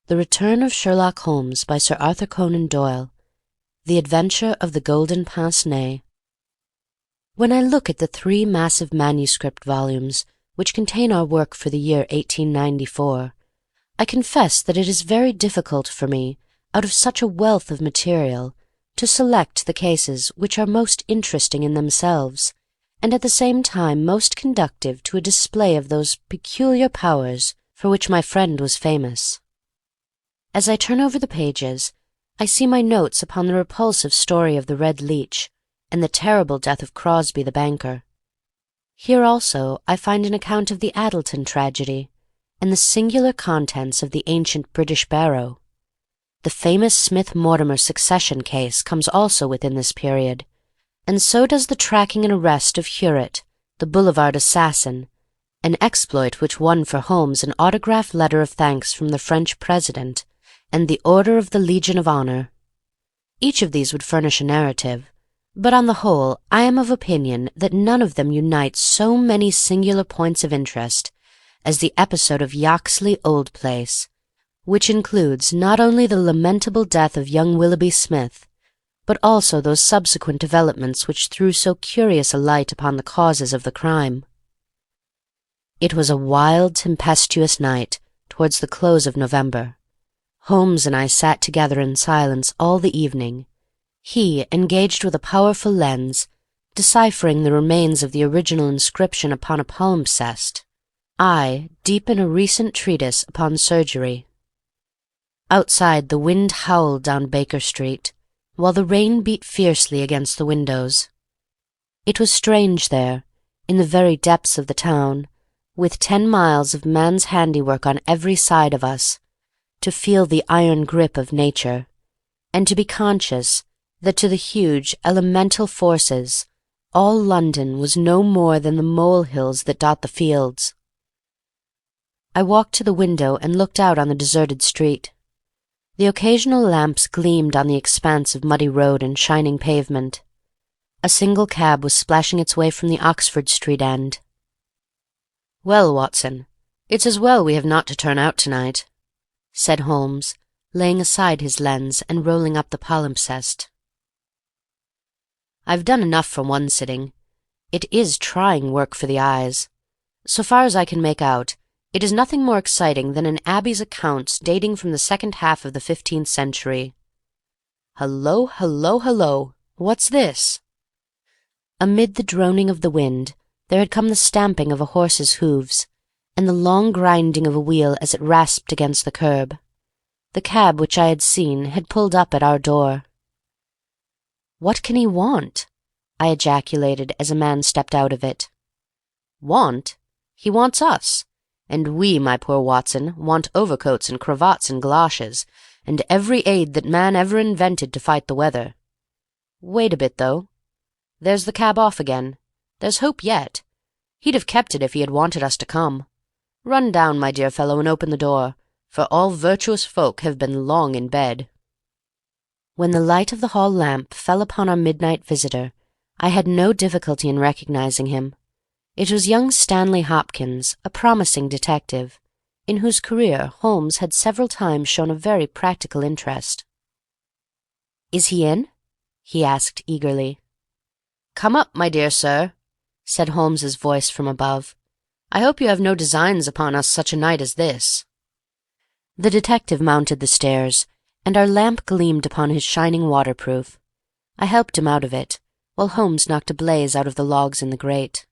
The Return of Sherlock Holmes by Sir Arthur Conan Doyle. The Adventure of the Golden Pince-Nez. When I look at the 3 massive manuscript volumes which contain our work for the year 1894, I confess that it is very difficult for me, out of such a wealth of material, to select the cases which are most interesting in themselves, and at the same time most conducive to a display of those peculiar powers for which my friend was famous. As I turn over the pages, I see my notes upon the repulsive story of the Red Leech, and the terrible death of Crosby the banker. Here also I find an account of the Addleton tragedy, and the singular contents of the ancient British barrow. The famous Smith-Mortimer succession case comes also within this period, and so does the tracking and arrest of Hewett, the Boulevard assassin, an exploit which won for Holmes an autographed letter of thanks from the French President, and the Order of the Legion of Honor. Each of these would furnish a narrative, but on the whole I am of opinion that none of them unites so many singular points of interest as the episode of Yaxley Old Place, which includes not only the lamentable death of young Willoughby Smith, but also those subsequent developments which threw so curious a light upon the causes of the crime. It was a wild, tempestuous night towards the close of November. Holmes and I sat together in silence all the evening, he engaged with a powerful lens, deciphering the remains of the original inscription upon a palimpsest, I deep in a recent treatise upon surgery. Outside the wind howled down Baker Street, while the rain beat fiercely against the windows. It was strange there, in the very depths of the town, with 10 miles of man's handiwork on every side of us, to feel the iron grip of nature, and to be conscious that to the huge elemental forces all London was no more than the molehills that dot the fields. I walked to the window and looked out on the deserted street. The occasional lamps gleamed on the expanse of muddy road and shining pavement. A single cab was splashing its way from the Oxford Street end. "Well, Watson, it's as well we have not to turn out tonight," said Holmes, laying aside his lens and rolling up the palimpsest. "I've done enough for one sitting. It is trying work for the eyes. So far as I can make out, it is nothing more exciting than an abbey's accounts dating from the second half of the 15th century. Hullo, hullo, hullo! What's this?" Amid the droning of the wind there had come the stamping of a horse's hoofs, and the long grinding of a wheel as it rasped against the curb. The cab which I had seen had pulled up at our door. "What can he want?" I ejaculated as a man stepped out of it. "Want? He wants us. And we, my poor Watson, want overcoats and cravats and galoshes, and every aid that man ever invented to fight the weather. Wait a bit, though. There's the cab off again. There's hope yet. He'd have kept it if he had wanted us to come. Run down, my dear fellow, and open the door, for all virtuous folk have been long in bed." When the light of the hall lamp fell upon our midnight visitor, I had no difficulty in recognizing him. It was young Stanley Hopkins, a promising detective, in whose career Holmes had several times shown a very practical interest. "Is he in?" he asked eagerly. "Come up, my dear sir," said Holmes's voice from above. "I hope you have no designs upon us such a night as this." The detective mounted the stairs, and our lamp gleamed upon his shining waterproof. I helped him out of it, while Holmes knocked a blaze out of the logs in the grate.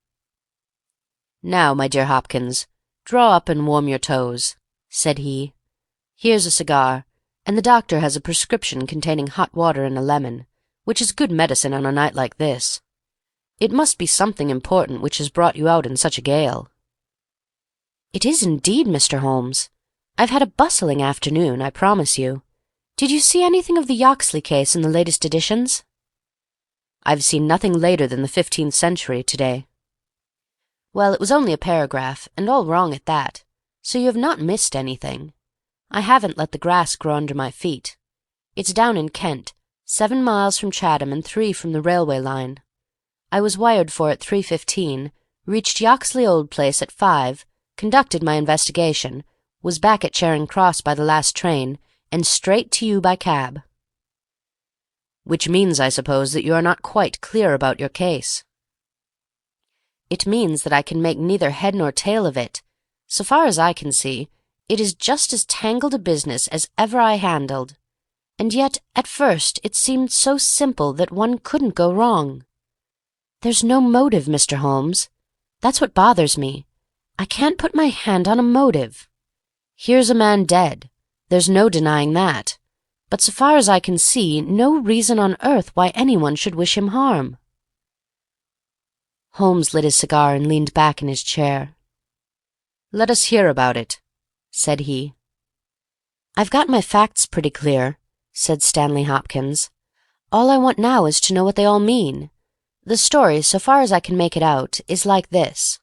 "Now, my dear Hopkins, draw up and warm your toes," said he. "Here's a cigar, and the doctor has a prescription containing hot water and a lemon, which is good medicine on a night like this. It must be something important which has brought you out in such a gale." "It is indeed, Mr. Holmes. I've had a bustling afternoon, I promise you. Did you see anything of the Yaxley case in the latest editions?" "I've seen nothing later than the 15th century to-day." "Well, it was only a paragraph, and all wrong at that, so you have not missed anything. I haven't let the grass grow under my feet. It's down in Kent, 7 miles from Chatham and 3 from the railway line. I was wired for at 3:15, reached Yaxley Old Place at 5, conducted my investigation, was back at Charing Cross by the last train, and straight to you by cab." "Which means, I suppose, that you are not quite clear about your case." "It means that I can make neither head nor tail of it. So far as I can see, it is just as tangled a business as ever I handled. And yet, at first, it seemed so simple that one couldn't go wrong. There's no motive, Mr. Holmes. That's what bothers me. I can't put my hand on a motive. Here's a man dead. There's no denying that. But so far as I can see, no reason on earth why anyone should wish him harm." Holmes lit his cigar and leaned back in his chair. "Let us hear about it," said he. "I've got my facts pretty clear," said Stanley Hopkins. "All I want now is to know what they all mean. The story, so far as I can make it out, is like this.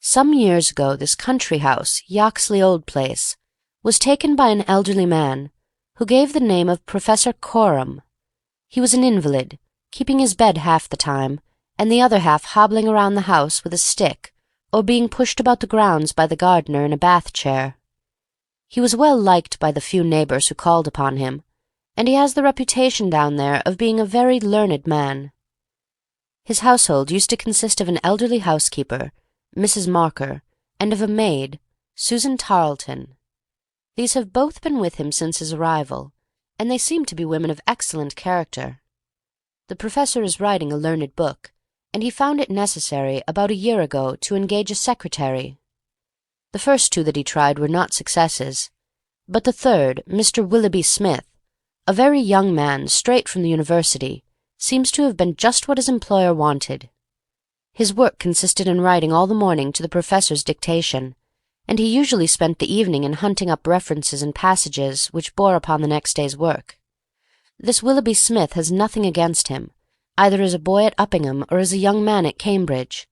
Some years ago this country house, Yoxley Old Place, was taken by an elderly man, who gave the name of Professor Coram. He was an invalid, keeping his bed half the time, and the other half hobbling around the house with a stick, or being pushed about the grounds by the gardener in a bath chair. He was well liked by the few neighbours who called upon him, and he has the reputation down there of being a very learned man. His household used to consist of an elderly housekeeper, Mrs. Marker, and of a maid, Susan Tarleton. These have both been with him since his arrival, and they seem to be women of excellent character. The professor is writing a learned book, and he found it necessary about a year ago to engage a secretary. The first two that he tried were not successes, but the third, Mr. Willoughby Smith, a very young man straight from the university, seems to have been just what his employer wanted. His work consisted in writing all the morning to the professor's dictation, and he usually spent the evening in hunting up references and passages which bore upon the next day's work. This Willoughby Smith has nothing against him, either as a boy at Uppingham or as a young man at Cambridge.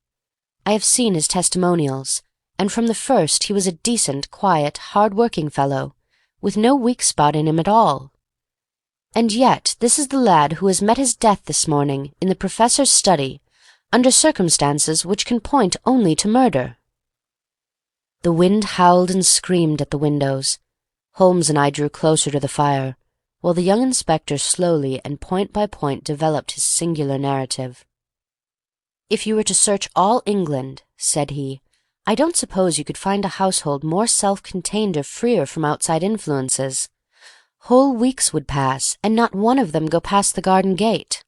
I have seen his testimonials, and from the first he was a decent, quiet, hard-working fellow, with no weak spot in him at all. And yet this is the lad who has met his death this morning in the professor's study, under circumstances which can point only to murder." The wind howled and screamed at the windows. Holmes and I drew closer to the fire, while the young inspector slowly and point by point developed his singular narrative. "If you were to search all England," said he, "I don't suppose you could find a household more self-contained or freer from outside influences. Whole weeks would pass, and not one of them go past the garden gate.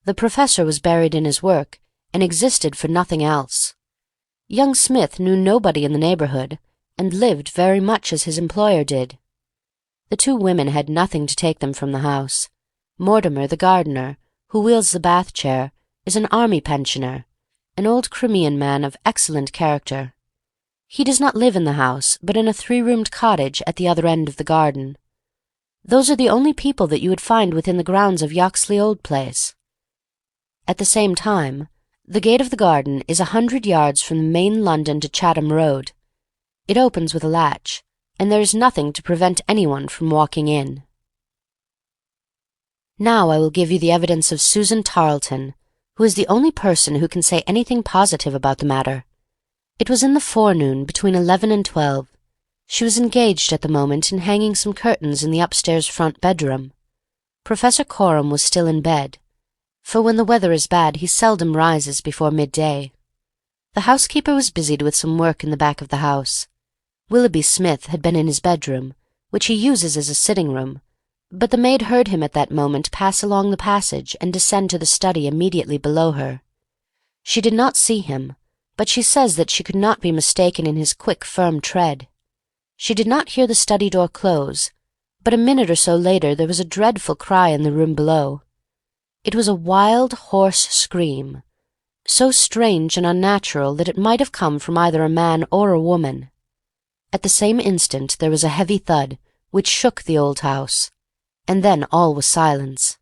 The professor was buried in his work, and existed for nothing else. Young Smith knew nobody in the neighbourhood, and lived very much as his employer did. The two women had nothing to take them from the house. Mortimer, the gardener, who wheels the bath chair, is an army pensioner, an old Crimean man of excellent character. He does not live in the house, but in a 3-roomed cottage at the other end of the garden. Those are the only people that you would find within the grounds of Yoxley Old Place. At the same time, the gate of the garden is 100 yards from the main London to Chatham Road. It opens with a latch, and there is nothing to prevent anyone from walking in. Now I will give you the evidence of Susan Tarleton, who is the only person who can say anything positive about the matter. It was in the forenoon, between 11 and 12. She was engaged at the moment in hanging some curtains in the upstairs front bedroom. Professor Coram was still in bed, for when the weather is bad he seldom rises before midday. The housekeeper was busied with some work in the back of the house. Willoughby Smith had been in his bedroom, which he uses as a sitting-room, but the maid heard him at that moment pass along the passage and descend to the study immediately below her. She did not see him, but she says that she could not be mistaken in his quick, firm tread. She did not hear the study door close, but a minute or so later there was a dreadful cry in the room below. It was a wild, hoarse scream, so strange and unnatural that it might have come from either a man or a woman. At the same instant there was a heavy thud, which shook the old house, and then all was silence.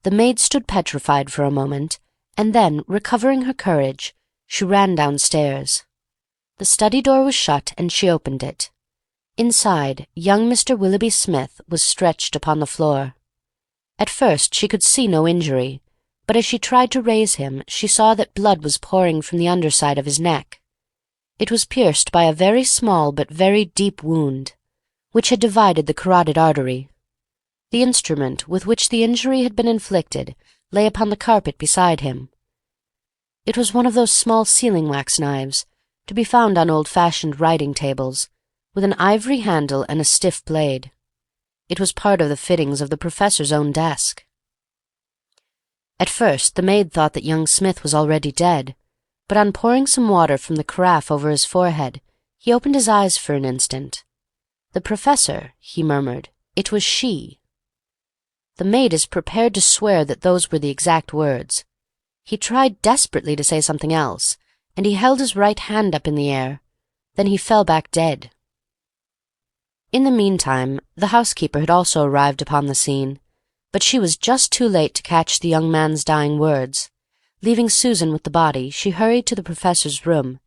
The maid stood petrified for a moment, and then, recovering her courage, she ran downstairs. The study door was shut, and she opened it. Inside, young Mr. Willoughby Smith was stretched upon the floor. At first she could see no injury, but as she tried to raise him she saw that blood was pouring from the underside of his neck. It was pierced by a very small but very deep wound, which had divided the carotid artery. The instrument with which the injury had been inflicted lay upon the carpet beside him. It was one of those small sealing-wax knives, to be found on old-fashioned writing-tables, with an ivory handle and a stiff blade. It was part of the fittings of the Professor's own desk. At first the maid thought that young Smith was already dead, but on pouring some water from the carafe over his forehead, he opened his eyes for an instant. "The Professor," he murmured. "It was she." The maid is prepared to swear that those were the exact words. He tried desperately to say something else, and he held his right hand up in the air. Then he fell back dead. In the meantime, the housekeeper had also arrived upon the scene, but she was just too late to catch the young man's dying words. Leaving Susan with the body, she hurried to the Professor's room.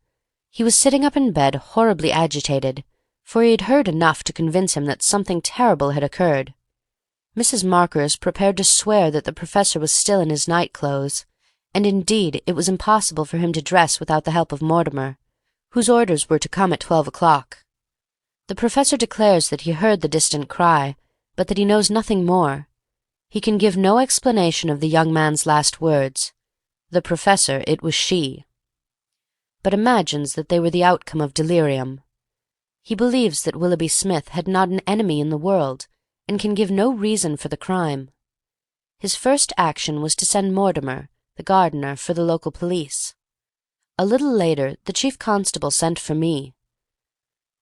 He was sitting up in bed, horribly agitated, for he had heard enough to convince him that something terrible had occurred. Mrs. Marker is prepared to swear that the Professor was still in his night-clothes, and indeed it was impossible for him to dress without the help of Mortimer, whose orders were to come at 12 o'clock. The Professor declares that he heard the distant cry, but that he knows nothing more. He can give no explanation of the young man's last words. The Professor, it was she, but imagines that they were the outcome of delirium. He believes that Willoughby Smith had not an enemy in the world, and can give no reason for the crime. His first action was to send Mortimer, the gardener, for the local police. A little later the chief constable sent for me.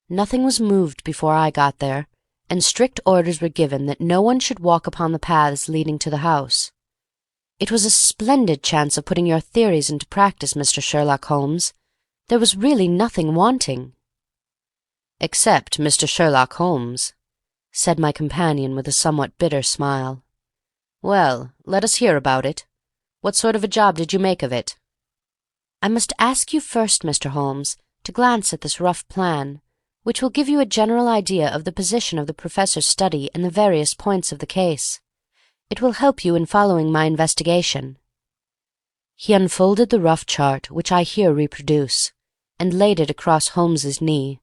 Nothing was moved before I got there, and strict orders were given that no one should walk upon the paths leading to the house. It was a splendid chance of putting your theories into practice, Mr. Sherlock Holmes. There was really nothing wanting. "Except Mr. Sherlock Holmes," said my companion with a somewhat bitter smile. "Well, let us hear about it. What sort of a job did you make of it?" "I must ask you first, Mr. Holmes, to glance at this rough plan, which will give you a general idea of the position of the Professor's study and the various points of the case. It will help you in following my investigation." He unfolded the rough chart, which I here reproduce, and laid it across Holmes's knee.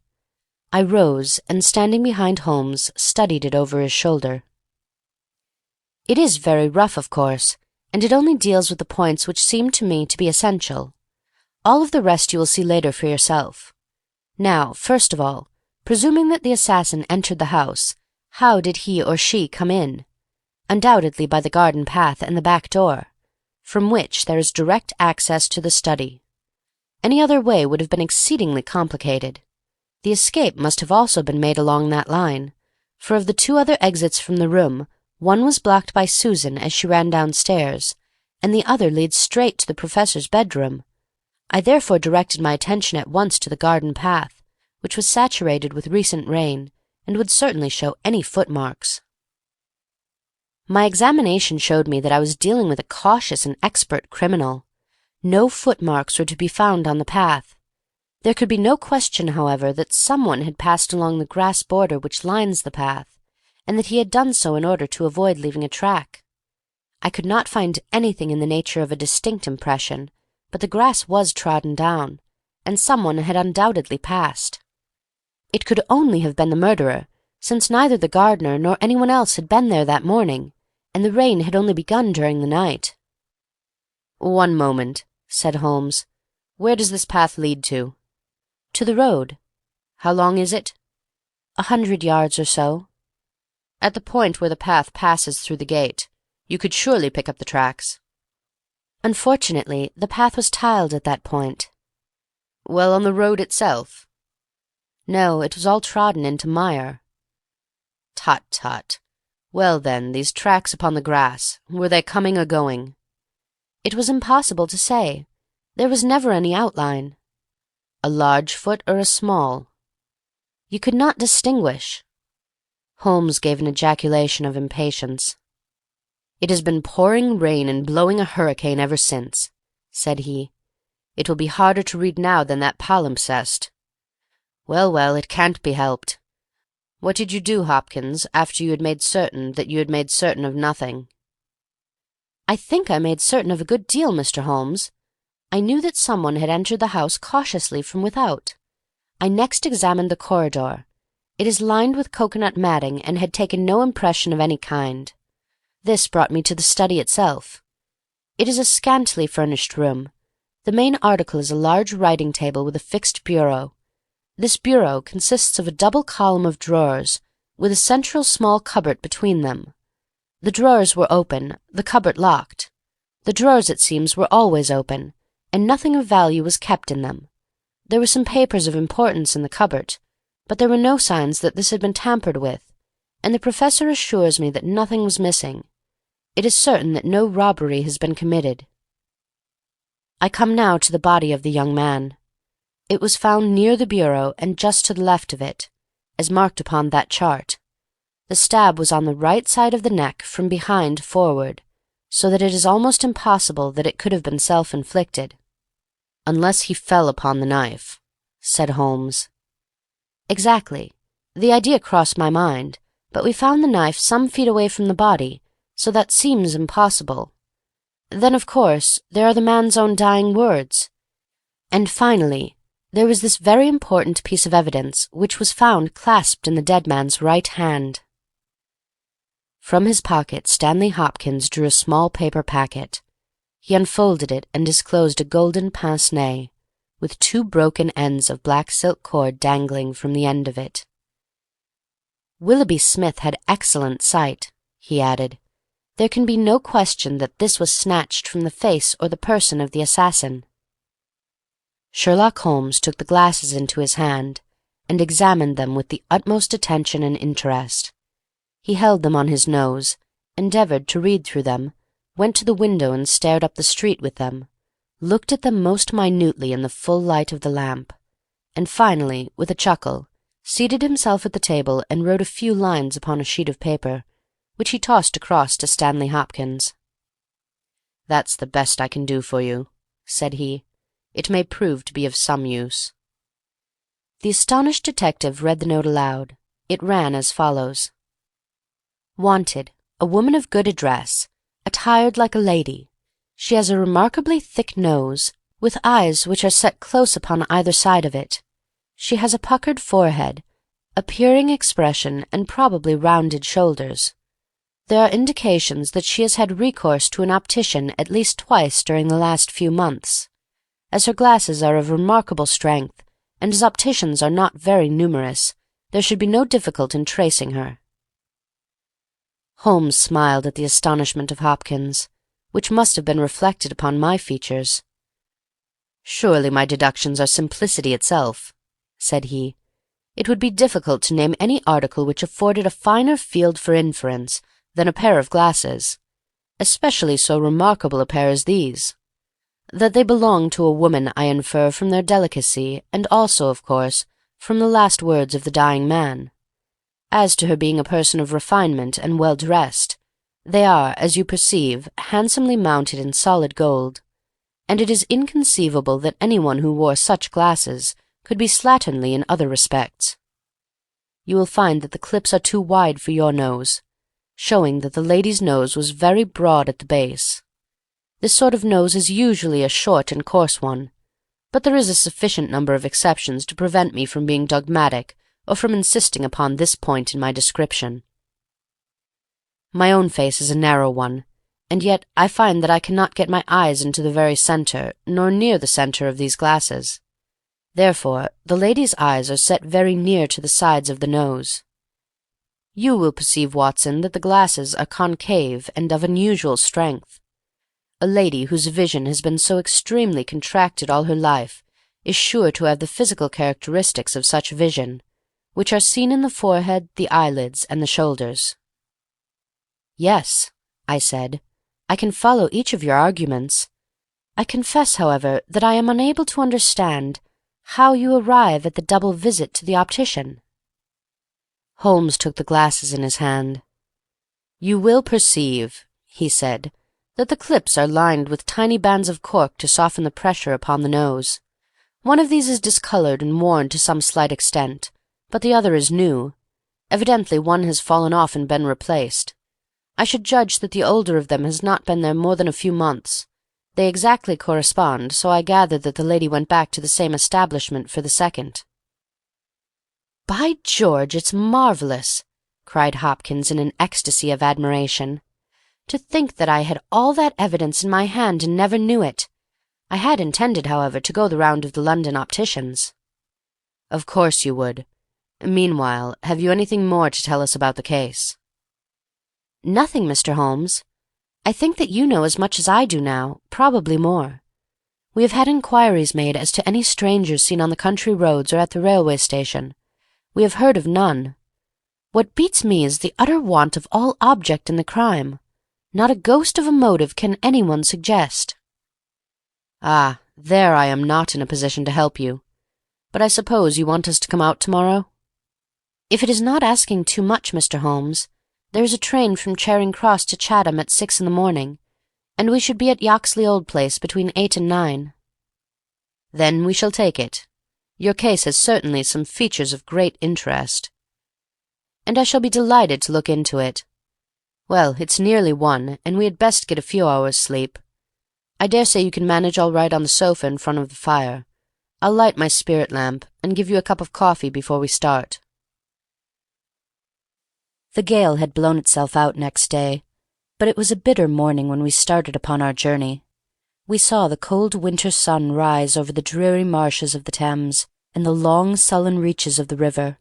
I rose, and standing behind Holmes, studied it over his shoulder. "It is very rough, of course, and it only deals with the points which seem to me to be essential. All of the rest you will see later for yourself. Now, first of all, presuming that the assassin entered the house, how did he or she come in? Undoubtedly by the garden path and the back door, from which there is direct access to the study. Any other way would have been exceedingly complicated. The escape must have also been made along that line, for of the two other exits from the room, one was blocked by Susan as she ran downstairs, and the other leads straight to the Professor's bedroom. I therefore directed my attention at once to the garden path, which was saturated with recent rain, and would certainly show any footmarks. My examination showed me that I was dealing with a cautious and expert criminal. No footmarks were to be found on the path. There could be no question, however, that someone had passed along the grass border which lines the path, and that he had done so in order to avoid leaving a track. I could not find anything in the nature of a distinct impression, but the grass was trodden down, and someone had undoubtedly passed. It could only have been the murderer, since neither the gardener nor anyone else had been there that morning, and the rain had only begun during the night. "One moment," said Holmes. "Where does this path lead to?" "To the road." "How long is it?" 100 yards or so. "At the point where the path passes through the gate, you could surely pick up the tracks." "Unfortunately, the path was tiled at that point." "Well, on the road itself?" "No, it was all trodden into mire." "Tut, tut. Well, then, these tracks upon the grass, were they coming or going?" "It was impossible to say. There was never any outline." "A large foot or a small?" "You could not distinguish." Holmes gave an ejaculation of impatience. "It has been pouring rain and blowing a hurricane ever since," said he. "It will be harder to read now than that palimpsest. Well, well, it can't be helped. What did you do, Hopkins, after you had made certain that you had made certain of nothing?" "I think I made certain of a good deal, Mr. Holmes. I knew that someone had entered the house cautiously from without. I next examined the corridor. It is lined with coconut matting and had taken no impression of any kind. This brought me to the study itself. It is a scantily furnished room. The main article is a large writing table with a fixed bureau. This bureau consists of a double column of drawers, with a central small cupboard between them. The drawers were open, the cupboard locked. The drawers, it seems, were always open, and nothing of value was kept in them. There were some papers of importance in the cupboard, but there were no signs that this had been tampered with, and the professor assures me that nothing was missing. It is certain that no robbery has been committed. I come now to the body of the young man. It was found near the bureau and just to the left of it, as marked upon that chart. The stab was on the right side of the neck from behind forward, so that it is almost impossible that it could have been self-inflicted. "Unless he fell upon the knife," said Holmes. "Exactly. The idea crossed my mind, but we found the knife some feet away from the body, so that seems impossible. Then, of course, there are the man's own dying words. And finally, there was this very important piece of evidence which was found clasped in the dead man's right hand." From his pocket Stanley Hopkins drew a small paper packet. He unfolded it and disclosed a golden pince-nez, with 2 broken ends of black silk cord dangling from the end of it. "Willoughby Smith had excellent sight," he added. "There can be no question that this was snatched from the face or the person of the assassin." Sherlock Holmes took the glasses into his hand, and examined them with the utmost attention and interest. He held them on his nose, endeavoured to read through them, went to the window and stared up the street with them, looked at them most minutely in the full light of the lamp, and finally, with a chuckle, seated himself at the table and wrote a few lines upon a sheet of paper, which he tossed across to Stanley Hopkins. "That's the best I can do for you," said he. "It may prove to be of some use." The astonished detective read the note aloud. It ran as follows: "Wanted, a woman of good address, attired like a lady. She has a remarkably thick nose, with eyes which are set close upon either side of it. She has a puckered forehead, a peering expression, and probably rounded shoulders. There are indications that she has had recourse to an optician at least twice during the last few months. As her glasses are of remarkable strength, and as opticians are not very numerous, there should be no difficulty in tracing her." Holmes smiled at the astonishment of Hopkins, which must have been reflected upon my features. "Surely my deductions are simplicity itself," said he. "It would be difficult to name any article which afforded a finer field for inference than a pair of glasses, especially so remarkable a pair as these. That they belong to a woman I infer from their delicacy, and also, of course, from the last words of the dying man. As to her being a person of refinement and well dressed, they are, as you perceive, handsomely mounted in solid gold, and it is inconceivable that anyone who wore such glasses could be slatternly in other respects. You will find that the clips are too wide for your nose, showing that the lady's nose was very broad at the base. This sort of nose is usually a short and coarse one, but there is a sufficient number of exceptions to prevent me from being dogmatic or from insisting upon this point in my description. My own face is a narrow one, and yet I find that I cannot get my eyes into the very centre, nor near the centre of these glasses. Therefore, the lady's eyes are set very near to the sides of the nose. You will perceive, Watson, that the glasses are concave and of unusual strength. A lady whose vision has been so extremely contracted all her life is sure to have the physical characteristics of such vision, which are seen in the forehead, the eyelids, and the shoulders." "Yes," I said, "I can follow each of your arguments. I confess, however, that I am unable to understand how you arrive at the double visit to the optician." Holmes took the glasses in his hand. "You will perceive," he said, "that the clips are lined with tiny bands of cork to soften the pressure upon the nose. One of these is discoloured and worn to some slight extent, but the other is new. Evidently one has fallen off and been replaced. I should judge that the older of them has not been there more than a few months. They exactly correspond, so I gather that the lady went back to the same establishment for the second." "By George, it's marvellous!" cried Hopkins in an ecstasy of admiration. "To think that I had all that evidence in my hand and never knew it! I had intended, however, to go the round of the London opticians." "Of course you would. Meanwhile, have you anything more to tell us about the case?" "Nothing, Mr. Holmes. I think that you know as much as I do now, probably more. We have had inquiries made as to any strangers seen on the country roads or at the railway station. We have heard of none. What beats me is the utter want of all object in the crime. Not a ghost of a motive can anyone suggest." "Ah, there I am not in a position to help you. But I suppose you want us to come out tomorrow?" "If it is not asking too much, Mr. Holmes. There is a train from Charing Cross to Chatham at 6 in the morning, and we should be at Yoxley Old Place between 8 and 9. "Then we shall take it. Your case has certainly some features of great interest, and I shall be delighted to look into it. Well, it's nearly 1, and we had best get a few hours' sleep. I dare say you can manage all right on the sofa in front of the fire. I'll light my spirit lamp, and give you a cup of coffee before we start." The gale had blown itself out next day, but it was a bitter morning when we started upon our journey. We saw the cold winter sun rise over the dreary marshes of the Thames and the long sullen reaches of the river,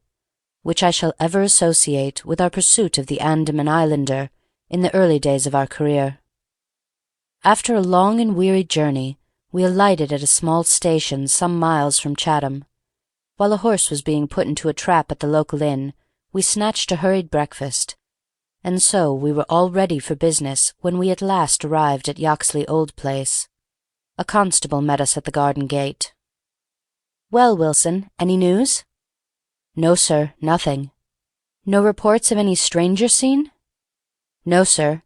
which I shall ever associate with our pursuit of the Andaman Islander in the early days of our career. After a long and weary journey, we alighted at a small station some miles from Chatham. While a horse was being put into a trap at the local inn, we snatched a hurried breakfast, and so we were all ready for business when we at last arrived at Yoxley Old Place. A constable met us at the garden gate. "Well, Wilson, any news?" "No, sir, nothing." "No reports of any stranger seen?" "No, sir.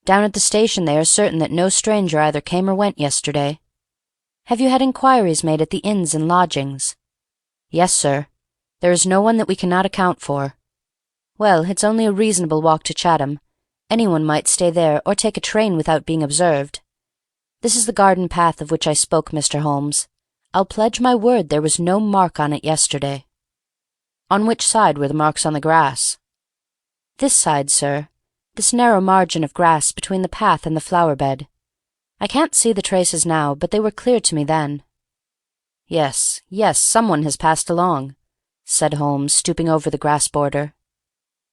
Down at the station they are certain that no stranger either came or went yesterday." "Have you had inquiries made at the inns and lodgings?" "Yes, sir. There is no one that we cannot account for." "Well, it's only a reasonable walk to Chatham. Anyone might stay there or take a train without being observed. This is the garden path of which I spoke, Mr. Holmes. I'll pledge my word there was no mark on it yesterday." "On which side were the marks on the grass?" "This side, sir. This narrow margin of grass between the path and the flower bed. I can't see the traces now, but they were clear to me then." Yes, someone has passed along," said Holmes, stooping over the grass border.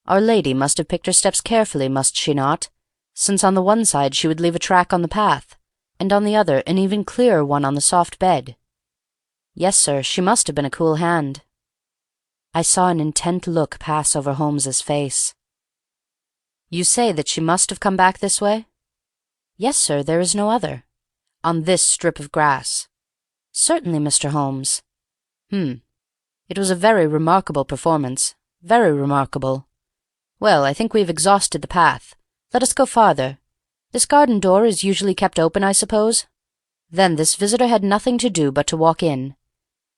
"Our lady must have picked her steps carefully, must she not, since on the one side she would leave a track on the path, and on the other an even clearer one on the soft bed. Yes, sir, she must have been a cool hand." I saw an intent look pass over Holmes's face. "You say that she must have come back this way?" "Yes, sir, there is no other." "On this strip of grass?" "Certainly, Mr. Holmes." It was a very remarkable performance, very remarkable. Well, I think we have exhausted the path. Let us go farther. This garden door is usually kept open, I suppose? Then this visitor had nothing to do but to walk in.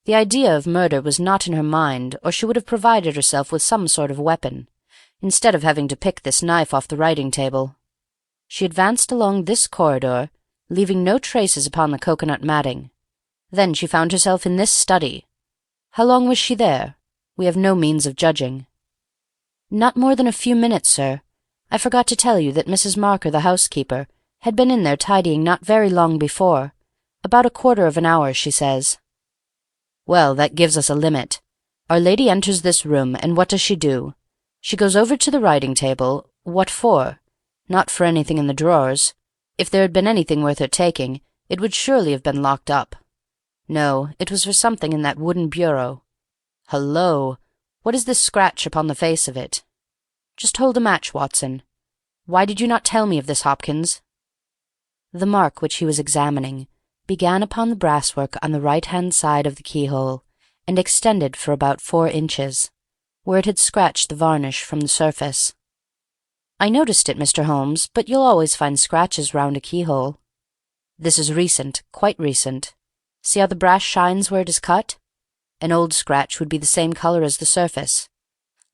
The idea of murder was not in her mind, or she would have provided herself with some sort of weapon, instead of having to pick this knife off the writing-table. She advanced along this corridor, leaving no traces upon the cocoanut matting. Then she found herself in this study. How long was she there? We have no means of judging." "Not more than a few minutes, sir. I forgot to tell you that Mrs. Marker, the housekeeper, had been in there tidying not very long before. About a quarter of an hour, she says." "Well, that gives us a limit. Our lady enters this room, and what does she do? She goes over to the writing-table. What for? Not for anything in the drawers. If there had been anything worth her taking, it would surely have been locked up. No, it was for something in that wooden bureau. Hullo! What is this scratch upon the face of it? Just hold a match, Watson. Why did you not tell me of this, Hopkins?" The mark which he was examining began upon the brasswork on the right-hand side of the keyhole, and extended for about 4 inches, where it had scratched the varnish from the surface. "I noticed it, Mr. Holmes, but you'll always find scratches round a keyhole. This is recent, quite recent. See how the brass shines where it is cut? An old scratch would be the same colour as the surface.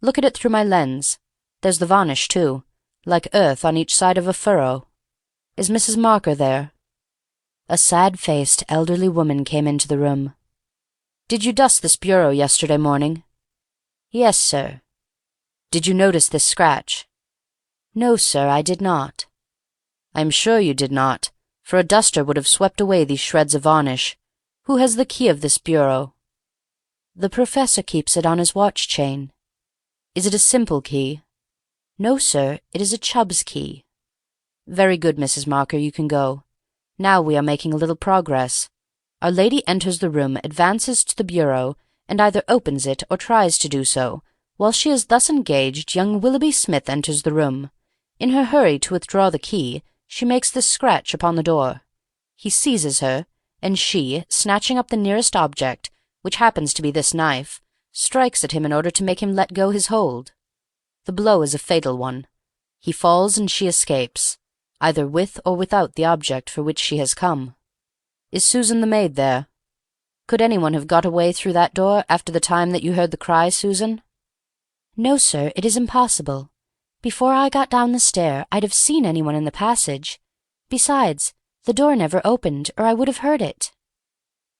Look at it through my lens. There's the varnish, too, like earth on each side of a furrow. Is Mrs. Marker there?" A sad-faced elderly woman came into the room. "Did you dust this bureau yesterday morning?" "Yes, sir." "Did you notice this scratch?" "No, sir, I did not." "I am sure you did not, for a duster would have swept away these shreds of varnish. Who has the key of this bureau?" "The Professor keeps it on his watch chain." "Is it a simple key?" "No, sir, it is a Chubb's key." "Very good, Mrs. Marker, you can go. Now we are making a little progress. Our lady enters the room, advances to the bureau, and either opens it or tries to do so. While she is thus engaged, young Willoughby Smith enters the room. In her hurry to withdraw the key, she makes this scratch upon the door. He seizes her, and she, snatching up the nearest object, which happens to be this knife, strikes at him in order to make him let go his hold. The blow is a fatal one. He falls and she escapes, either with or without the object for which she has come. Is Susan the maid there? Could anyone have got away through that door after the time that you heard the cry, Susan?" "No, sir, it is impossible. Before I got down the stair I'd have seen anyone in the passage. Besides, the door never opened, or I would have heard it."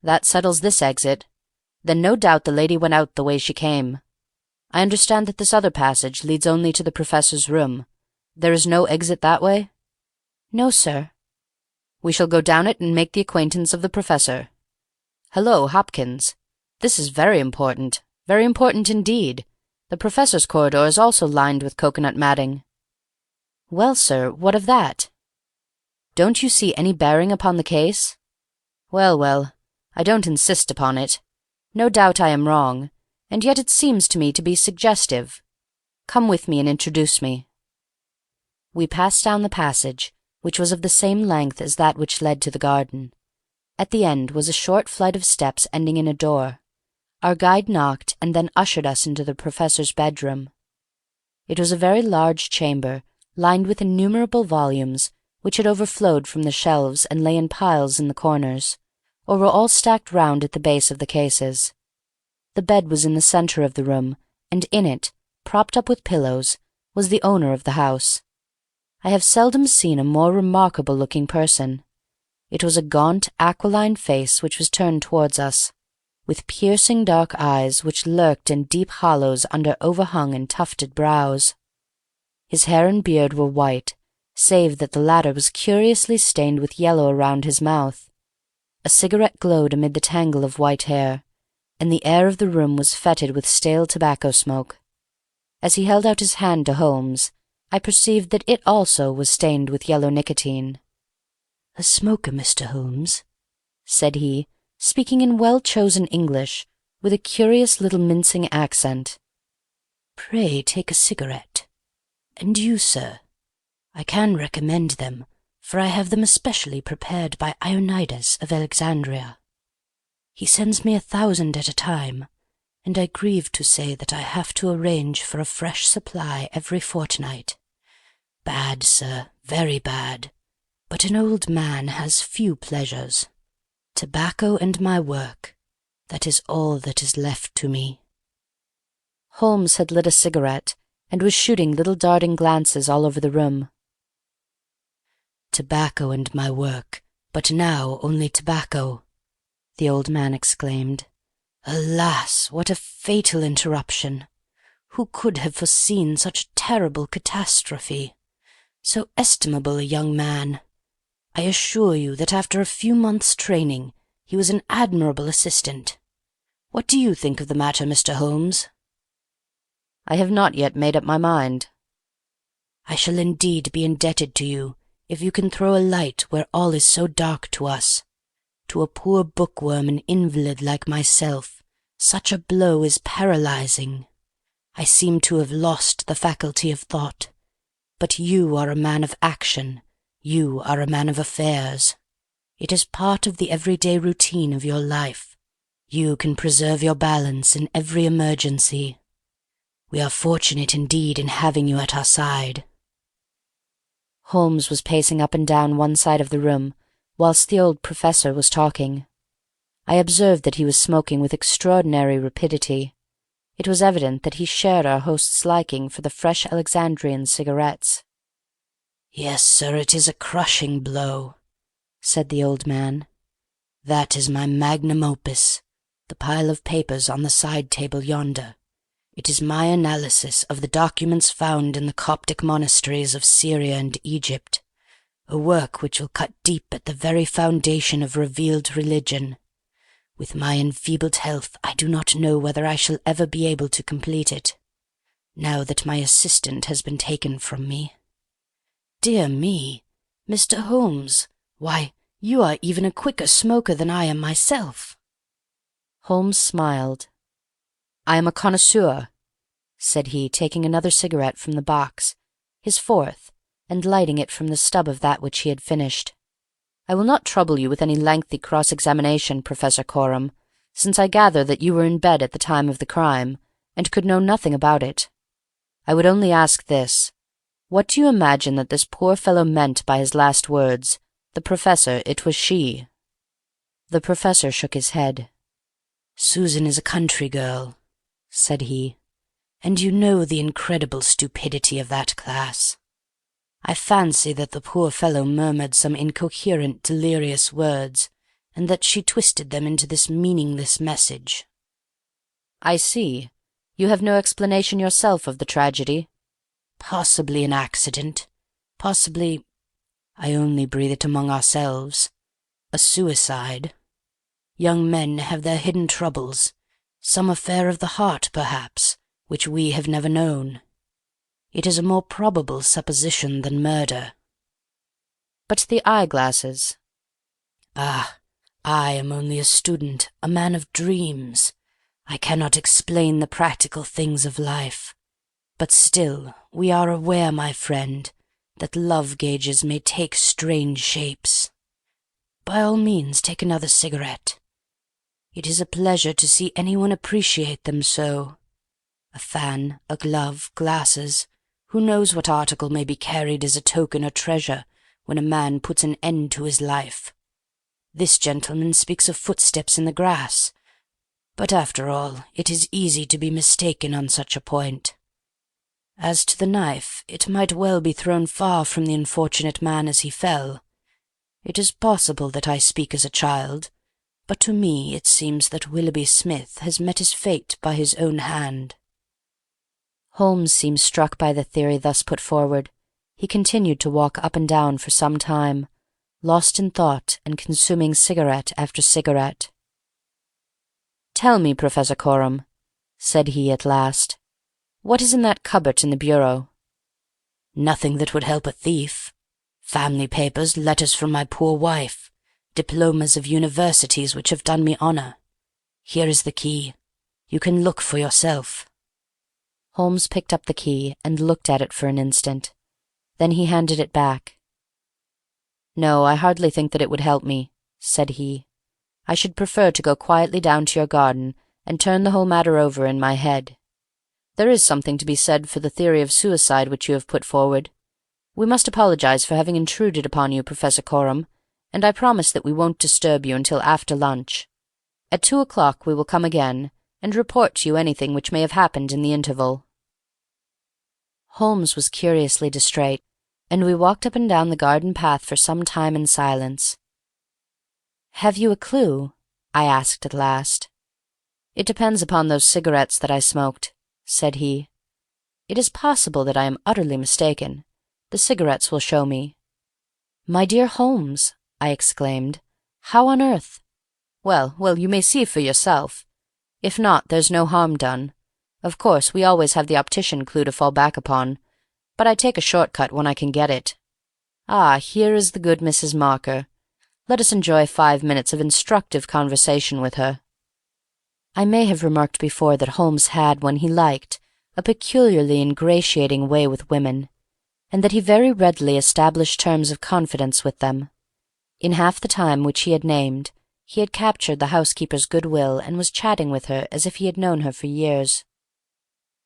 "That settles this exit. Then no doubt the lady went out the way she came. I understand that this other passage leads only to the Professor's room. There is no exit that way?" "No, sir." "We shall go down it and make the acquaintance of the Professor. Hello, Hopkins. This is very important indeed. The Professor's corridor is also lined with coconut matting." "Well, sir, what of that?" "Don't you see any bearing upon the case? Well, well, I don't insist upon it. No doubt I am wrong, and yet it seems to me to be suggestive. Come with me and introduce me." We passed down the passage, which was of the same length as that which led to the garden. At the end was a short flight of steps ending in a door. Our guide knocked and then ushered us into the Professor's bedroom. It was a very large chamber, lined with innumerable volumes, which had overflowed from the shelves and lay in piles in the corners, or were all stacked round at the base of the cases. The bed was in the centre of the room, and in it, propped up with pillows, was the owner of the house. I have seldom seen a more remarkable-looking person. It was a gaunt, aquiline face which was turned towards us, with piercing dark eyes which lurked in deep hollows under overhung and tufted brows. His hair and beard were white, save that the latter was curiously stained with yellow around his mouth. A cigarette glowed amid the tangle of white hair, and the air of the room was fetid with stale tobacco smoke. As he held out his hand to Holmes, I perceived that it also was stained with yellow nicotine. "A smoker, Mr. Holmes?" said he, speaking in well-chosen English, with a curious little mincing accent. "Pray take a cigarette. And you, sir? I can recommend them, for I have them especially prepared by Ionidas of Alexandria. He sends me 1,000 at a time, and I grieve to say that I have to arrange for a fresh supply every fortnight. Bad, sir, very bad, but an old man has few pleasures. Tobacco and my work, that is all that is left to me." Holmes had lit a cigarette, and was shooting little darting glances all over the room. "Tobacco and my work, but now only tobacco," the old man exclaimed. "Alas, what a fatal interruption! Who could have foreseen such a terrible catastrophe? So estimable a young man! I assure you that after a few months' training he was an admirable assistant. What do you think of the matter, Mr. Holmes?" "I have not yet made up my mind." "I shall indeed be indebted to you if you can throw a light where all is so dark to us. To a poor bookworm and invalid like myself, such a blow is paralyzing. I seem to have lost the faculty of thought. But you are a man of action. You are a man of affairs. It is part of the everyday routine of your life. You can preserve your balance in every emergency. We are fortunate indeed in having you at our side." Holmes was pacing up and down one side of the room, whilst the old Professor was talking. I observed that he was smoking with extraordinary rapidity. It was evident that he shared our host's liking for the fresh Alexandrian cigarettes. "Yes, sir, it is a crushing blow," said the old man. "That is my magnum opus, the pile of papers on the side table yonder. It is my analysis of the documents found in the Coptic monasteries of Syria and Egypt, a work which will cut deep at the very foundation of revealed religion. With my enfeebled health, I do not know whether I shall ever be able to complete it, now that my assistant has been taken from me. Dear me, Mr. Holmes, why, you are even a quicker smoker than I am myself." Holmes smiled. "I am a connoisseur," said he, taking another cigarette from the box, his fourth, and lighting it from the stub of that which he had finished. "I will not trouble you with any lengthy cross-examination, Professor Coram, since I gather that you were in bed at the time of the crime, and could know nothing about it. I would only ask this. What do you imagine that this poor fellow meant by his last words? The Professor, it was she." The Professor shook his head. "Susan is a country girl," said he, "and you know the incredible stupidity of that class. I fancy that the poor fellow murmured some incoherent, delirious words, and that she twisted them into this meaningless message." "I see. You have no explanation yourself of the tragedy?" "Possibly an accident. Possibly— I only breathe it among ourselves— a suicide. Young men have their hidden troubles, some affair of the heart, perhaps, which we have never known. It is a more probable supposition than murder." "But the eyeglasses?" "Ah, I am only a student, a man of dreams. I cannot explain the practical things of life. But still, we are aware, my friend, that love gauges may take strange shapes. By all means, take another cigarette. It is a pleasure to see anyone appreciate them so. A fan, a glove, glasses— who knows what article may be carried as a token or treasure when a man puts an end to his life? This gentleman speaks of footsteps in the grass, but after all, it is easy to be mistaken on such a point. As to the knife, it might well be thrown far from the unfortunate man as he fell. It is possible that I speak as a child, but to me it seems that Willoughby Smith has met his fate by his own hand." Holmes seemed struck by the theory thus put forward. He continued to walk up and down for some time, lost in thought and consuming cigarette after cigarette. "Tell me, Professor Coram," said he at last, "what is in that cupboard in the bureau?" "Nothing that would help a thief. Family papers, letters from my poor wife, diplomas of universities which have done me honor. Here is the key. You can look for yourself." Holmes picked up the key and looked at it for an instant. Then he handed it back. "No, I hardly think that it would help me," said he. "I should prefer to go quietly down to your garden and turn the whole matter over in my head. There is something to be said for the theory of suicide which you have put forward. We must apologize for having intruded upon you, Professor Coram, and I promise that we won't disturb you until after lunch. At 2 o'clock we will come again, and report to you anything which may have happened in the interval." Holmes was curiously distrait, and we walked up and down the garden path for some time in silence. "Have you a clue?" I asked at last. "It depends upon those cigarettes that I smoked," said he. "It is possible that I am utterly mistaken. The cigarettes will show me." "My dear Holmes," I exclaimed, "how on earth—" "Well, well, you may see for yourself. If not, there's no harm done. Of course, we always have the optician clue to fall back upon, but I take a short cut when I can get it. Ah, here is the good Mrs. Marker. Let us enjoy 5 minutes of instructive conversation with her." I may have remarked before that Holmes had, when he liked, a peculiarly ingratiating way with women, and that he very readily established terms of confidence with them. In half the time which he had named, he had captured the housekeeper's good-will and was chatting with her as if he had known her for years.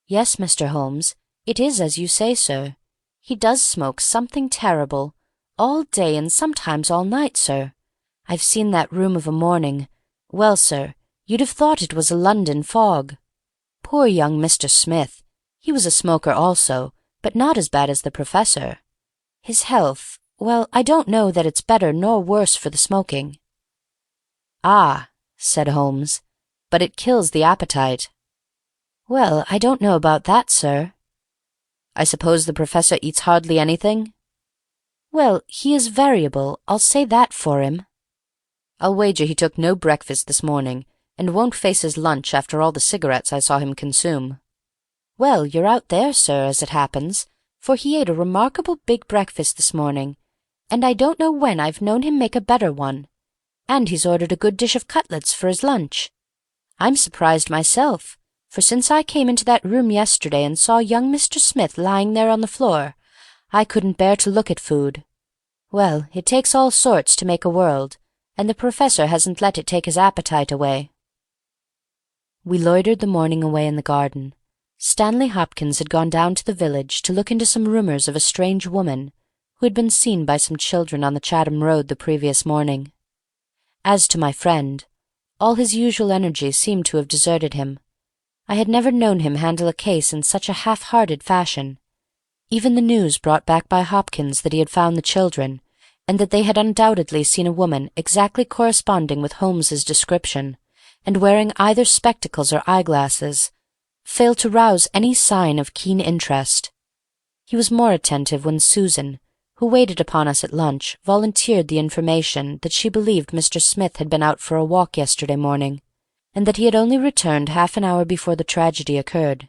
"Yes, Mr. Holmes, it is as you say, sir. He does smoke something terrible, all day and sometimes all night, sir. I've seen that room of a morning. Well, sir, you'd have thought it was a London fog. Poor young Mr. Smith, he was a smoker also, but not as bad as the Professor. His health, well, I don't know that it's better nor worse for the smoking." "Ah," said Holmes, "but it kills the appetite." "Well, I don't know about that, sir." "I suppose the Professor eats hardly anything?" "Well, he is variable, I'll say that for him." "I'll wager he took no breakfast this morning, and won't face his lunch after all the cigarettes I saw him consume." "Well, you're out there, sir, as it happens, for he ate a remarkable big breakfast this morning, and I don't know when I've known him make a better one. And he's ordered a good dish of cutlets for his lunch. I'm surprised myself, for since I came into that room yesterday and saw young Mr. Smith lying there on the floor, I couldn't bear to look at food. Well, it takes all sorts to make a world, and the Professor hasn't let it take his appetite away." We loitered the morning away in the garden. Stanley Hopkins had gone down to the village to look into some rumours of a strange woman who had been seen by some children on the Chatham Road the previous morning. As to my friend, all his usual energy seemed to have deserted him. I had never known him handle a case in such a half-hearted fashion. Even the news brought back by Hopkins that he had found the children, and that they had undoubtedly seen a woman exactly corresponding with Holmes's description, and wearing either spectacles or eyeglasses, failed to rouse any sign of keen interest. He was more attentive when Susan, who waited upon us at lunch, volunteered the information that she believed Mr. Smith had been out for a walk yesterday morning, and that he had only returned half an hour before the tragedy occurred.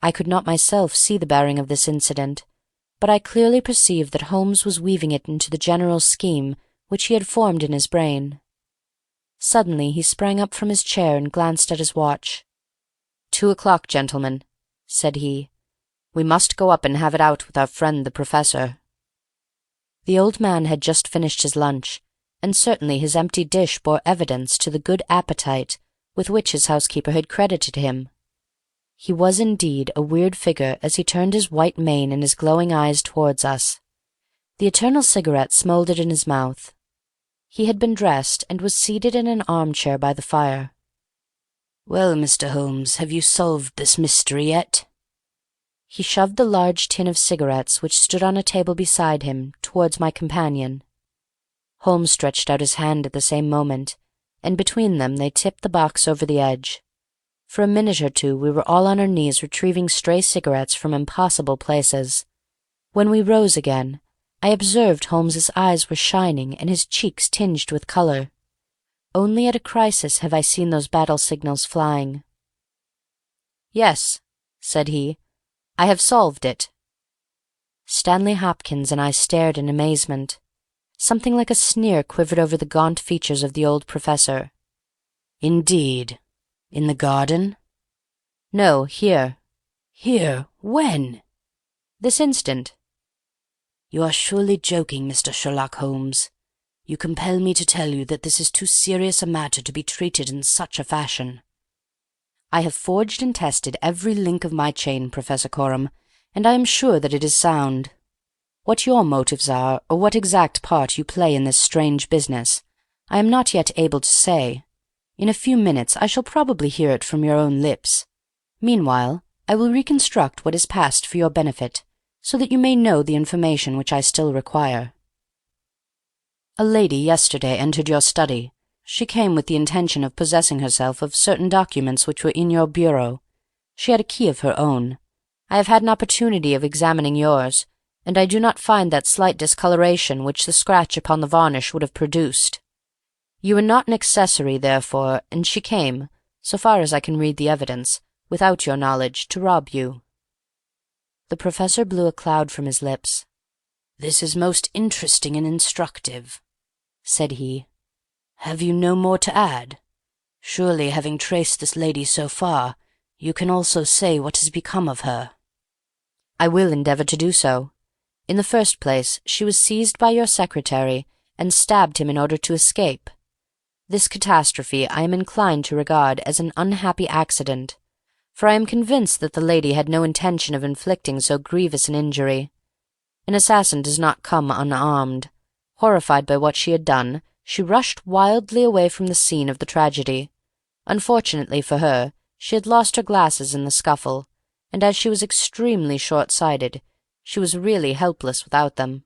I could not myself see the bearing of this incident, but I clearly perceived that Holmes was weaving it into the general scheme which he had formed in his brain. Suddenly he sprang up from his chair and glanced at his watch. 2 o'clock, gentlemen," said he. "We must go up and have it out with our friend the Professor." The old man had just finished his lunch, and certainly his empty dish bore evidence to the good appetite with which his housekeeper had credited him. He was indeed a weird figure as he turned his white mane and his glowing eyes towards us. The eternal cigarette smouldered in his mouth. He had been dressed, and was seated in an arm-chair by the fire. "Well, Mr. Holmes, have you solved this mystery yet?" He shoved the large tin of cigarettes which stood on a table beside him towards my companion. Holmes stretched out his hand at the same moment, and between them they tipped the box over the edge. For a minute or two we were all on our knees retrieving stray cigarettes from impossible places. When we rose again, I observed Holmes's eyes were shining and his cheeks tinged with colour. Only at a crisis have I seen those battle signals flying. "Yes," said he, "I have solved it." Stanley Hopkins and I stared in amazement. Something like a sneer quivered over the gaunt features of the old Professor. "Indeed. In the garden?" "No, here." "Here? When?" "This instant." "You are surely joking, Mr. Sherlock Holmes. You compel me to tell you that this is too serious a matter to be treated in such a fashion." "I have forged and tested every link of my chain, Professor Coram, and I am sure that it is sound. What your motives are, or what exact part you play in this strange business, I am not yet able to say. In a few minutes I shall probably hear it from your own lips. Meanwhile, I will reconstruct what is past for your benefit, so that you may know the information which I still require. A lady yesterday entered your study. She came with the intention of possessing herself of certain documents which were in your bureau. She had a key of her own. I have had an opportunity of examining yours, and I do not find that slight discoloration which the scratch upon the varnish would have produced. You were not an accessory, therefore, and she came, so far as I can read the evidence, without your knowledge, to rob you." The Professor blew a cloud from his lips. "This is most interesting and instructive," said he. "Have you no more to add? Surely, having traced this lady so far, you can also say what has become of her." "I will endeavour to do so. In the first place, she was seized by your secretary, and stabbed him in order to escape. This catastrophe I am inclined to regard as an unhappy accident, for I am convinced that the lady had no intention of inflicting so grievous an injury. An assassin does not come unarmed. Horrified by what she had done, she rushed wildly away from the scene of the tragedy. Unfortunately for her, she had lost her glasses in the scuffle, and as she was extremely short-sighted, she was really helpless without them.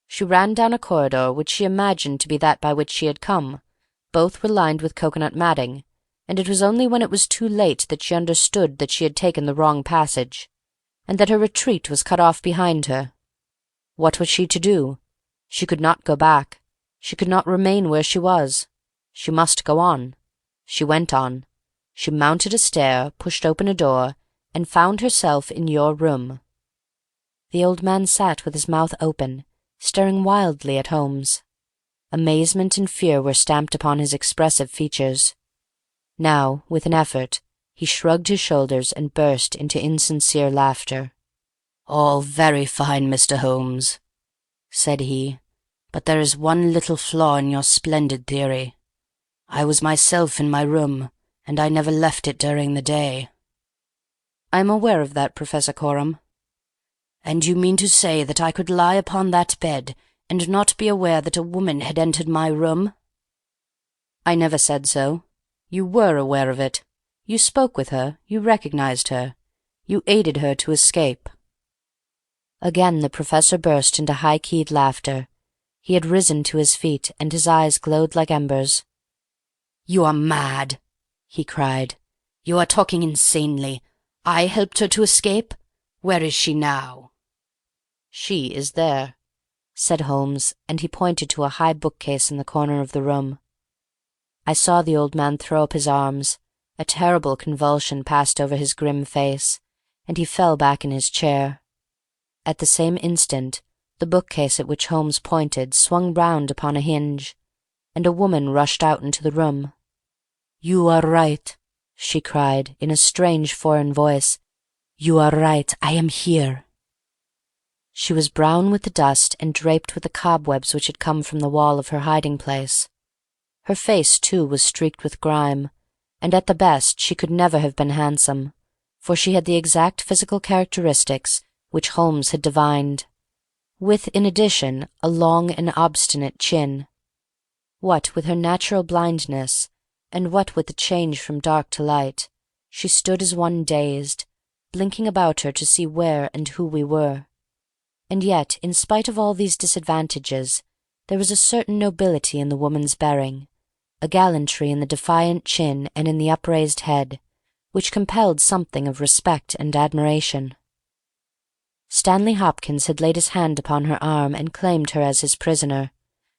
She ran down a corridor which she imagined to be that by which she had come. Both were lined with cocoanut matting, and it was only when it was too late that she understood that she had taken the wrong passage, and that her retreat was cut off behind her. What was she to do? She could not go back. She could not remain where she was. She must go on. She went on. She mounted a stair, pushed open a door, and found herself in your room. The old man sat with his mouth open, staring wildly at Holmes. Amazement and fear were stamped upon his expressive features. Now, with an effort, he shrugged his shoulders and burst into insincere laughter. "All very fine, Mr. Holmes," said he, "but there is one little flaw in your splendid theory. I was myself in my room, and I never left it during the day." "I am aware of that, Professor Coram." "And you mean to say that I could lie upon that bed and not be aware that a woman had entered my room?" "I never said so. You were aware of it. You spoke with her. You recognized her. You aided her to escape." Again the professor burst into high-keyed laughter. He had risen to his feet, and his eyes glowed like embers. "You are mad!" he cried. "You are talking insanely. I helped her to escape? Where is she now?" "She is there," said Holmes, and he pointed to a high bookcase in the corner of the room. I saw the old man throw up his arms. A terrible convulsion passed over his grim face, and he fell back in his chair. At the same instant, the bookcase at which Holmes pointed swung round upon a hinge, and a woman rushed out into the room. "You are right," she cried, in a strange foreign voice. "You are right. I am here." She was brown with the dust and draped with the cobwebs which had come from the wall of her hiding-place. Her face, too, was streaked with grime, and at the best she could never have been handsome, for she had the exact physical characteristics which Holmes had divined, with, in addition, a long and obstinate chin. What with her natural blindness, and what with the change from dark to light, she stood as one dazed, blinking about her to see where and who we were. And yet, in spite of all these disadvantages, there was a certain nobility in the woman's bearing, a gallantry in the defiant chin and in the upraised head, which compelled something of respect and admiration. Stanley Hopkins had laid his hand upon her arm and claimed her as his prisoner,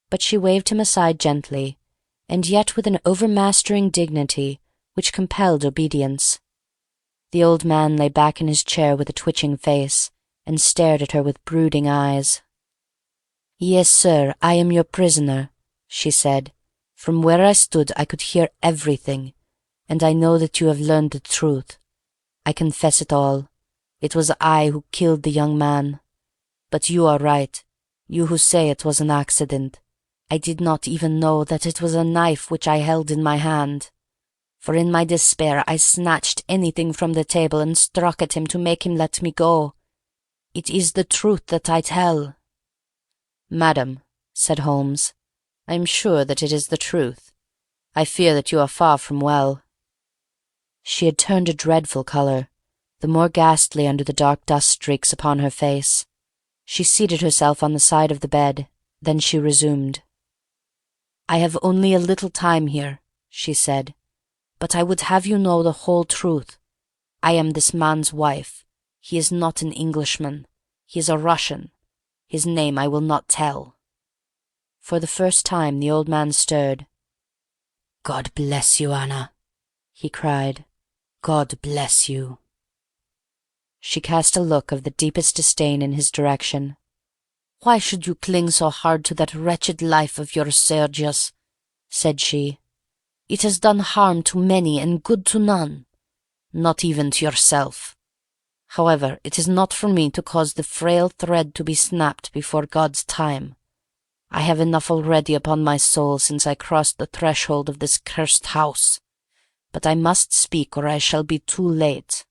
but she waved him aside gently, and yet with an overmastering dignity which compelled obedience. The old man lay back in his chair with a twitching face, and stared at her with brooding eyes. "Yes, sir, I am your prisoner," she said. "From where I stood I could hear everything, and I know that you have learned the truth. I confess it all. It was I who killed the young man. But you are right, you who say it was an accident. I did not even know that it was a knife which I held in my hand, for in my despair I snatched anything from the table and struck at him to make him let me go. It is the truth that I tell." "Madam," said Holmes, "I am sure that it is the truth. I fear that you are far from well." She had turned a dreadful colour, the more ghastly under the dark dust streaks upon her face. She seated herself on the side of the bed. Then she resumed. "I have only a little time here," she said, "but I would have you know the whole truth. I am this man's wife. He is not an Englishman. He is a Russian. His name I will not tell." For the first time the old man stirred. "God bless you, Anna," he cried. "God bless you." She cast a look of the deepest disdain in his direction. "Why should you cling so hard to that wretched life of yours, Sergius?" said she. "It has done harm to many and good to none, not even to yourself. However, it is not for me to cause the frail thread to be snapped before God's time. I have enough already upon my soul since I crossed the threshold of this cursed house, but I must speak or I shall be too late.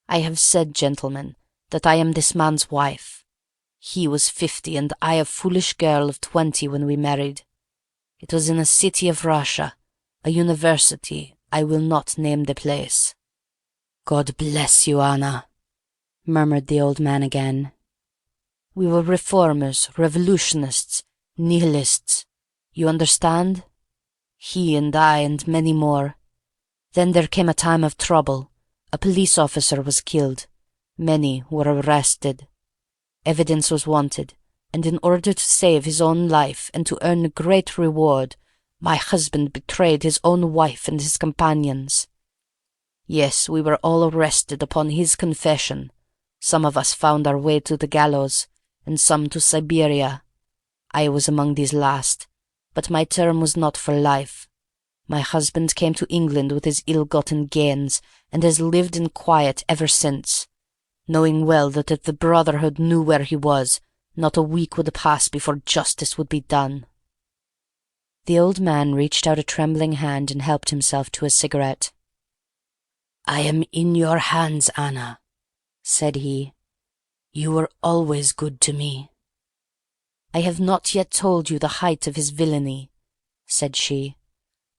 I have said, gentlemen, that I am this man's wife. He was 50 and I a foolish girl of 20 when we married. It was in a city of Russia, a university, I will not name the place." "God bless you, Anna," murmured the old man again. "We were reformers, revolutionists, nihilists. You understand? He and I and many more. Then there came a time of trouble. A police officer was killed. Many were arrested. Evidence was wanted, and in order to save his own life and to earn a great reward, my husband betrayed his own wife and his companions. Yes, we were all arrested upon his confession. Some of us found our way to the gallows, and some to Siberia. I was among these last, but my term was not for life. My husband came to England with his ill-gotten gains, and has lived in quiet ever since, knowing well that if the Brotherhood knew where he was, not a week would pass before justice would be done." The old man reached out a trembling hand and helped himself to a cigarette. "I am in your hands, Anna," said he. "You were always good to me." "I have not yet told you the height of his villainy," said she.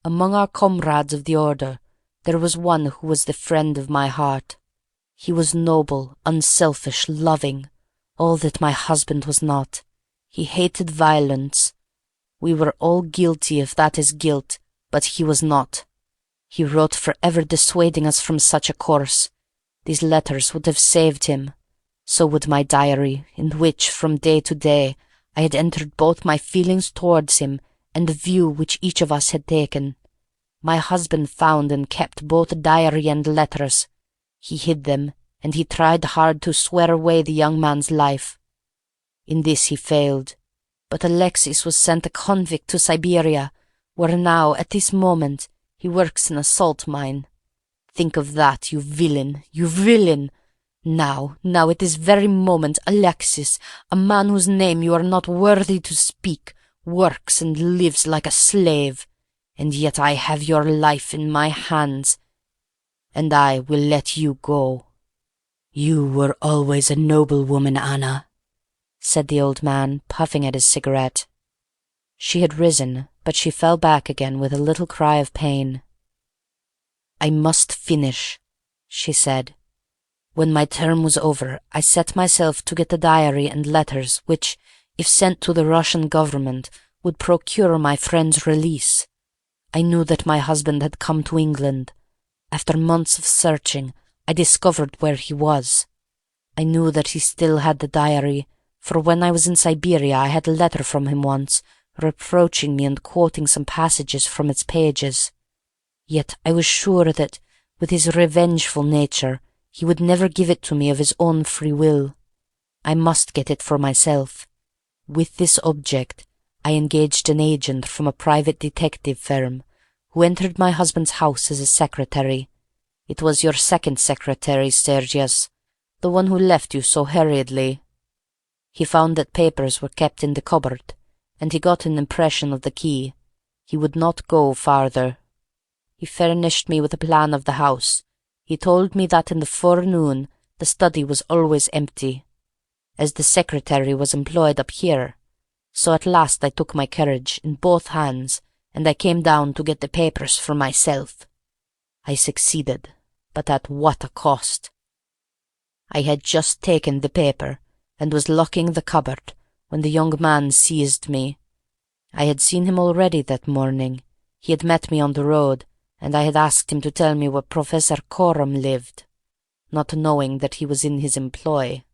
"Among our comrades of the order there was one who was the friend of my heart. He was noble, unselfish, loving, all that my husband was not. He hated violence. We were all guilty if that is guilt, but he was not. He wrote for ever dissuading us from such a course. These letters would have saved him. So would my diary, in which, from day to day, I had entered both my feelings towards him and the view which each of us had taken. My husband found and kept both diary and letters. He hid them, and he tried hard to swear away the young man's life. In this he failed, but Alexis was sent a convict to Siberia, where now, at this moment, he works in a salt mine. Think of that, you villain, you villain! Now, at this very moment, Alexis, a man whose name you are not worthy to speak, works and lives like a slave, and yet I have your life in my hands, and I will let you go." "You were always a noble woman, Anna," said the old man, puffing at his cigarette. She had risen, but she fell back again with a little cry of pain. "I must finish," she said. "When my term was over, I set myself to get the diary and letters which, if sent to the Russian government, would procure my friend's release. I knew that my husband had come to England. After months of searching, I discovered where he was. I knew that he still had the diary, for when I was in Siberia I had a letter from him once, reproaching me and quoting some passages from its pages. Yet I was sure that, with his revengeful nature, he would never give it to me of his own free will. I must get it for myself. With this object, I engaged an agent from a private detective firm, who entered my husband's house as a secretary. It was your second secretary, Sergius, the one who left you so hurriedly. He found that papers were kept in the cupboard, and he got an impression of the key. He would not go farther. He furnished me with a plan of the house. He told me that in the forenoon the study was always empty, as the secretary was employed up here. So at last I took my courage in both hands, and I came down to get the papers for myself. I succeeded, but at what a cost! I had just taken the paper, and was locking the cupboard, when the young man seized me. I had seen him already that morning. He had met me on the road, and I had asked him to tell me where Professor Coram lived, not knowing that he was in his employ.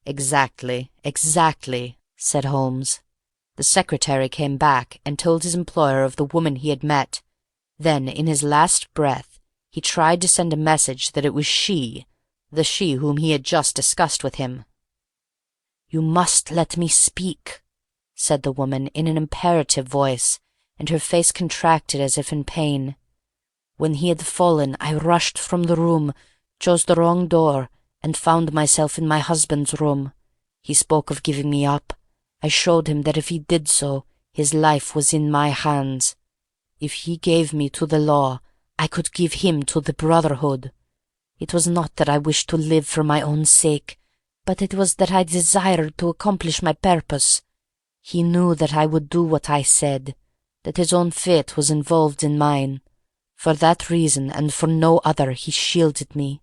"Exactly, said Holmes. The secretary came back and told his employer of the woman he had met. Then, in his last breath, he tried to send a message that it was the she whom he had just discussed with him. "You must let me speak," said the woman in an imperative voice, and her face contracted as if in pain. "When he had fallen, I rushed from the room, chose the wrong door, and found myself in my husband's room. He spoke of giving me up. I showed him that if he did so, his life was in my hands. If he gave me to the law, I could give him to the Brotherhood. It was not that I wished to live for my own sake, but it was that I desired to accomplish my purpose. He knew that I would do what I said, that his own fate was involved in mine. For that reason, and for no other, he shielded me.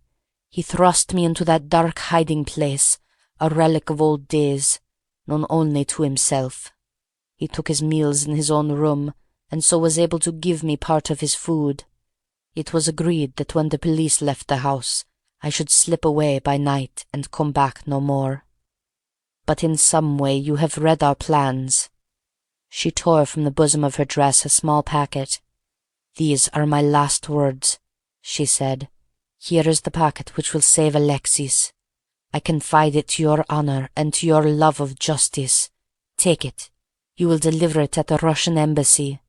He thrust me into that dark hiding-place, a relic of old days, known only to himself. He took his meals in his own room, and so was able to give me part of his food. It was agreed that when the police left the house, I should slip away by night and come back no more. But in some way you have read our plans." She tore from the bosom of her dress a small packet. "These are my last words," she said. "Here is the packet which will save Alexis. I confide it to your honor and to your love of justice. Take it. You will deliver it at the Russian embassy.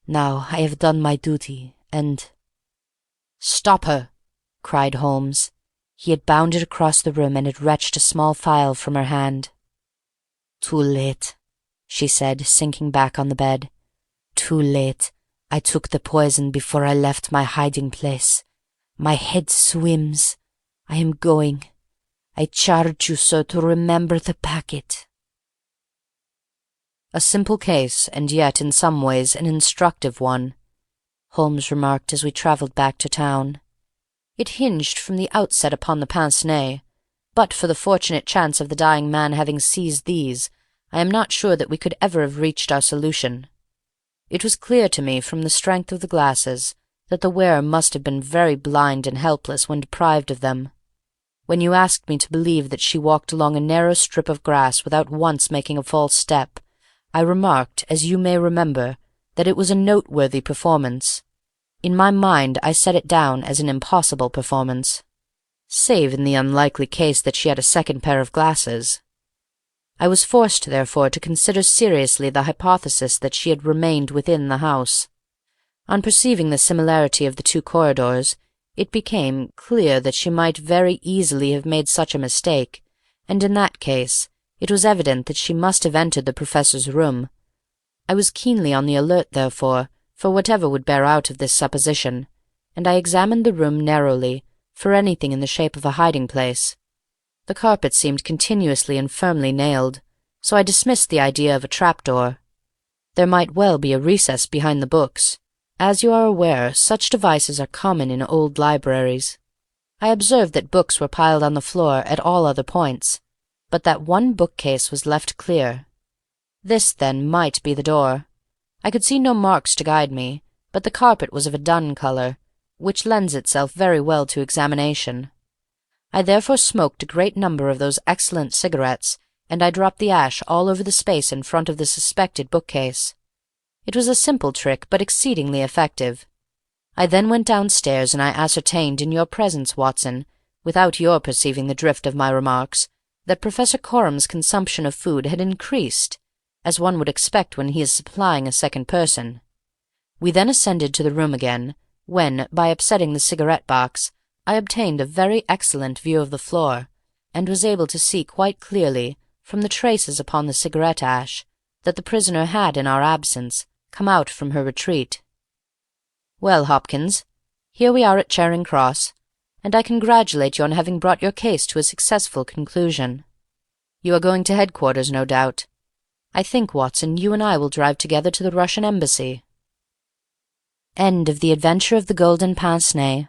Now I have done my duty, and—" "Stop her!" cried Holmes. He had bounded across the room and had wrenched a small phial from her hand. "Too late," she said, sinking back on the bed. "Too late. I took the poison before I left my hiding-place. My head swims. I am going. I charge you, sir, to remember the packet." "A simple case, and yet in some ways an instructive one," Holmes remarked as we travelled back to town. "It hinged from the outset upon the pince-nez. But for the fortunate chance of the dying man having seized these, I am not sure that we could ever have reached our solution. It was clear to me, from the strength of the glasses, that the wearer must have been very blind and helpless when deprived of them. When you asked me to believe that she walked along a narrow strip of grass without once making a false step, I remarked, as you may remember, that it was a noteworthy performance. In my mind I set it down as an impossible performance, save in the unlikely case that she had a second pair of glasses. I was forced, therefore, to consider seriously the hypothesis that she had remained within the house. On perceiving the similarity of the two corridors, it became clear that she might very easily have made such a mistake, and in that case it was evident that she must have entered the Professor's room. I was keenly on the alert, therefore, for whatever would bear out of this supposition, and I examined the room narrowly for anything in the shape of a hiding-place. The carpet seemed continuously and firmly nailed, so I dismissed the idea of a trap-door. There might well be a recess behind the books. As you are aware, such devices are common in old libraries. I observed that books were piled on the floor at all other points, but that one bookcase was left clear. This, then, might be the door. I could see no marks to guide me, but the carpet was of a dun colour, which lends itself very well to examination. I therefore smoked a great number of those excellent cigarettes, and I dropped the ash all over the space in front of the suspected bookcase. It was a simple trick, but exceedingly effective. I then went downstairs, and I ascertained in your presence, Watson, without your perceiving the drift of my remarks, that Professor Corum's consumption of food had increased, as one would expect when he is supplying a second person. We then ascended to the room again, when, by upsetting the cigarette-box, I obtained a very excellent view of the floor, and was able to see quite clearly, from the traces upon the cigarette-ash, that the prisoner had, in our absence, come out from her retreat. Well, Hopkins, here we are at Charing Cross, and I congratulate you on having brought your case to a successful conclusion. You are going to headquarters, no doubt. I think, Watson, you and I will drive together to the Russian embassy. End of The Adventure of the Golden Pince-Nez,